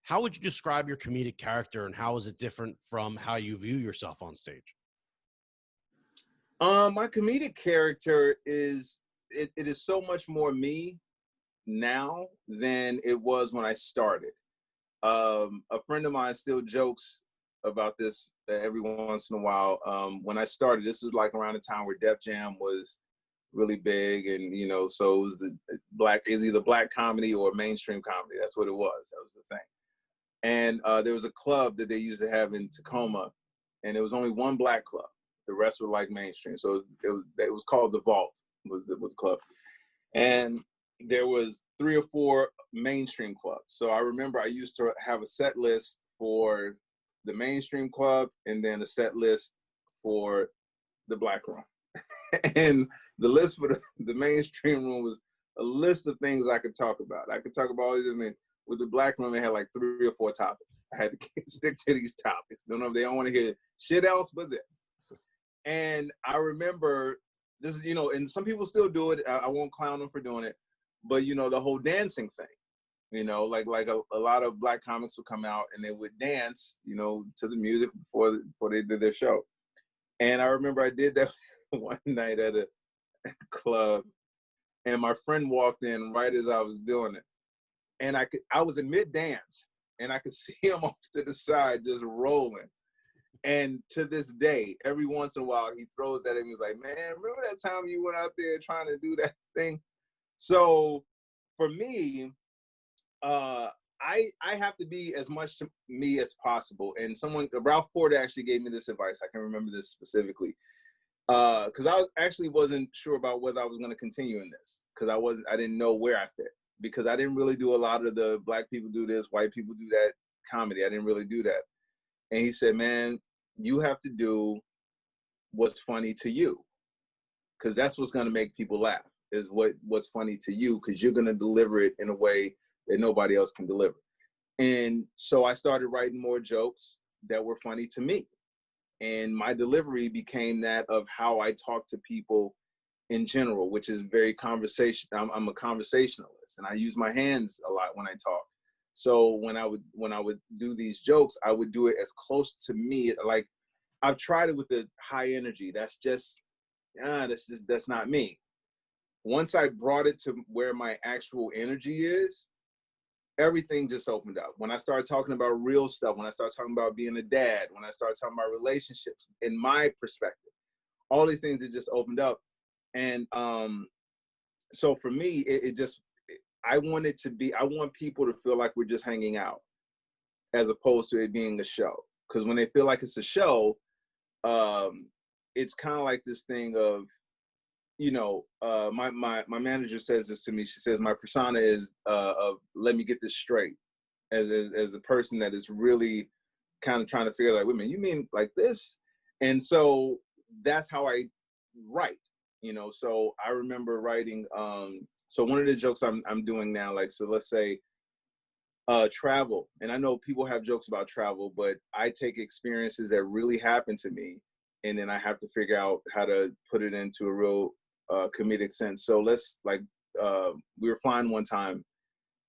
how would you describe your comedic character, and how is it different from how you view yourself on stage? My comedic character is, it is so much more me now than it was when I started. A friend of mine still jokes about this every once in a while. When I started, this is like around the time where Def Jam was really big, and you know, so it was either black comedy or mainstream comedy. That's what it was. That was the thing. And there was a club that they used to have in Tacoma, and there was only one black club. The rest were like mainstream. So it was called the Vault, was the club. And there was 3 or 4 mainstream clubs. So I remember I used to have a set list for the mainstream club and then a set list for the black room. And the list for the mainstream room was a list of things I could talk about. I could talk about all these different things. With the black room, they had like 3 or 4 topics. I had to stick to these topics. Don't know if they don't want to hear shit else but this. And I remember this is, you know, and some people still do it. I won't clown them for doing it, but you know, the whole dancing thing, you know, like a lot of black comics would come out and they would dance, you know, to the music before they did their show. And I remember I did that one night at a club, and my friend walked in right as I was doing it. And I was in mid dance, and I could see him off to the side just rolling. And to this day, every once in a while, he throws that at me. He's like, man, remember that time you went out there trying to do that thing? So for me, I have to be as much to me as possible. And Ralph Porter actually gave me this advice. I can remember this specifically. Because wasn't sure about whether I was going to continue in this, because I didn't know where I fit, because I didn't really do a lot of the black people do this, white people do that comedy. I didn't really do that. And he said, man, you have to do what's funny to you, because that's what's going to make people laugh, is what's funny to you, because you're going to deliver it in a way that nobody else can deliver. And so I started writing more jokes that were funny to me. And my delivery became that of how I talk to people in general, which is very I'm a conversationalist, and I use my hands a lot when I talk. So when I would do these jokes, I would do it as close to me. Like, I've tried it with the high energy. That's not me. Once I brought it to where my actual energy is, everything just opened up. When I started talking about real stuff, when I started talking about being a dad, when I started talking about relationships, in my perspective, all these things that just opened up. And so for me, I want people to feel like we're just hanging out, as opposed to it being a show. Because when they feel like it's a show, it's kind of like this thing of, you know, my manager says this to me. She says my persona is of, let me get this straight, as a person that is really kind of trying to figure out, like, wait a minute, you mean like this? And so that's how I write, you know. So I remember writing. So one of the jokes I'm doing now, like, so let's say travel, and I know people have jokes about travel, but I take experiences that really happened to me, and then I have to figure out how to put it into a real comedic sense. So let's, like, we were flying one time,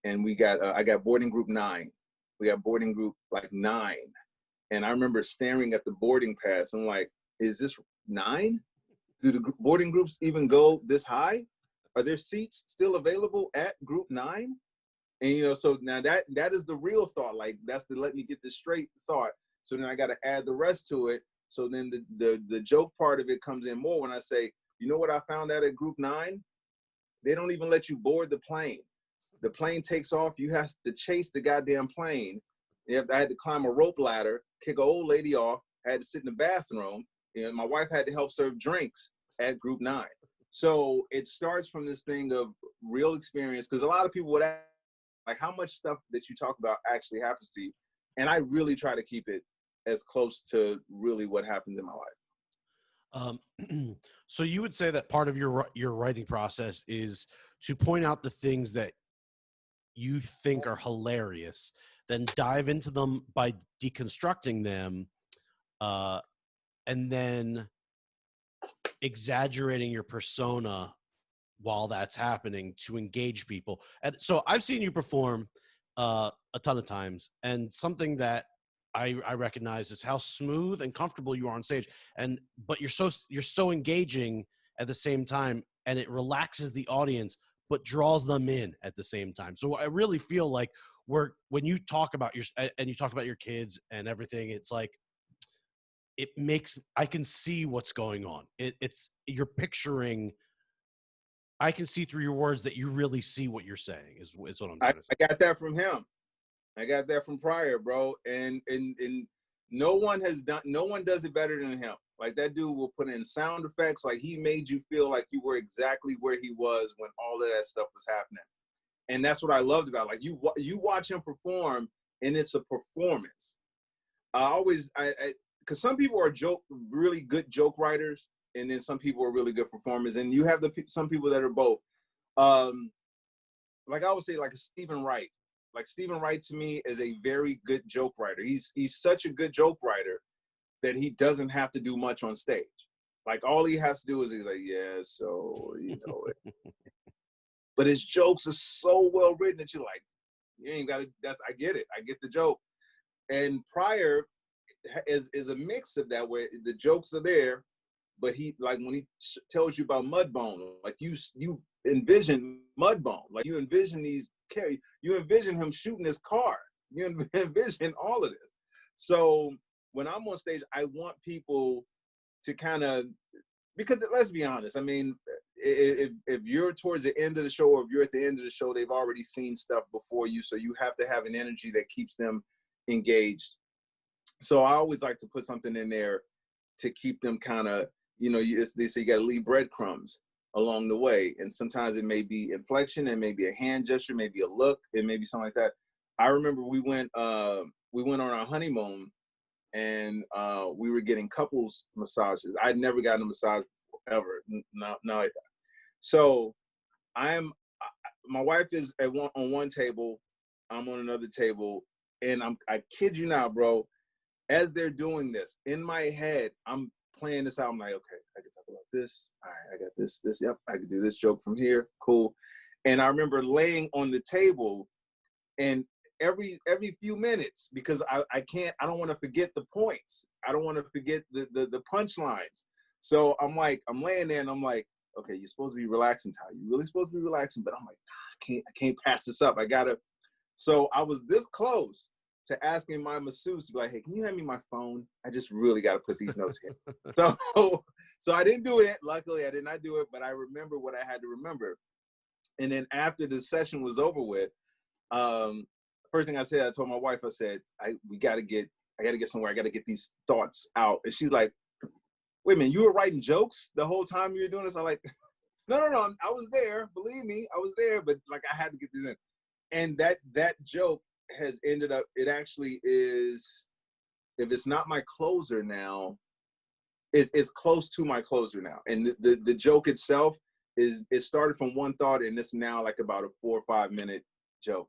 and I got boarding group 9. We got boarding group like 9, and I remember staring at the boarding pass. I'm like, is this 9? Do the boarding groups even go this high? Are there seats still available at group 9? And, you know, so now that is the real thought. Like, that's the let me get this straight thought. So then I got to add the rest to it. So then the joke part of it comes in more when I say, you know what I found out at group 9? They don't even let you board the plane. The plane takes off. You have to chase the goddamn plane. I had to climb a rope ladder, kick an old lady off. I had to sit in the bathroom. And my wife had to help serve drinks at group 9. So it starts from this thing of real experience, because a lot of people would ask, like, how much stuff that you talk about actually happens to you? And I really try to keep it as close to really what happens in my life. So you would say that part of your writing process is to point out the things that you think are hilarious, then dive into them by deconstructing them, and then exaggerating your persona while that's happening to engage people. And so I've seen you perform a ton of times, and something that I recognize is how smooth and comfortable you are on stage, but you're so engaging at the same time, and it relaxes the audience but draws them in at the same time. So I really feel like when you talk about your kids and everything, it's like I can see what's going on. You're picturing. I can see through your words that you really see what you're saying is what I'm trying to say. I got that from him. I got that from Pryor, bro. And no one does it better than him. Like, that dude will put in sound effects. Like, he made you feel like you were exactly where he was when all of that stuff was happening. And that's what I loved about it. Like, you watch him perform, and it's a performance. Because some people are really good joke writers, and then some people are really good performers, and you have some people that are both. Like I would say, like a Stephen Wright. Like, Stephen Wright to me is a very good joke writer. He's such a good joke writer that he doesn't have to do much on stage. Like, all he has to do is he's like, yeah, so you know it. But his jokes are so well written that you're like, you ain't got to. I get it. I get the joke. And Pryor is a mix of that, where the jokes are there, but he, like, when he tells you about Mudbone, like, you envision Mudbone, like, you envision you envision him shooting his car, you envision all of this. So when I'm on stage, I want people to kind of, because let's be honest, I mean, if you're towards the end of the show, or if you're at the end of the show, they've already seen stuff before you, so you have to have an energy that keeps them engaged. So I always like to put something in there to keep them kind of, they say you got to leave breadcrumbs along the way. And sometimes it may be inflection, it may be a hand gesture, maybe a look, it may be something like that. I remember we went on our honeymoon, and we were getting couples massages. I'd never gotten a massage before, ever. No, like that. So my wife is on one table, I'm on another table, and I kid you not, bro, as they're doing this, in my head, I'm playing this out. I'm like, okay, I can talk about this. All right, I got this. Yep, I can do this joke from here. Cool. And I remember laying on the table, and every few minutes, because I don't want to forget the points. I don't want to forget the punchlines. So I'm laying there, and I'm like, okay, you're supposed to be relaxing, Ty. You're really supposed to be relaxing. But I'm like, nah, I can't pass this up. I gotta. So I was this close to asking my masseuse to be like, hey, can you hand me my phone? I just really got to put these notes in. So I didn't do it. Luckily, I did not do it, but I remember what I had to remember. And then after the session was over with, first thing I said, I told my wife, I said, I got to get somewhere. I got to get these thoughts out. And she's like, wait a minute, you were writing jokes the whole time you were doing this? I'm like, no, I was there. Believe me, I was there, but like, I had to get this in. And that joke has ended up, it actually is, if it's not my closer now, it's close to my closer now. And the joke itself it started from one thought, and it's now like about a 4 or 5 minute joke.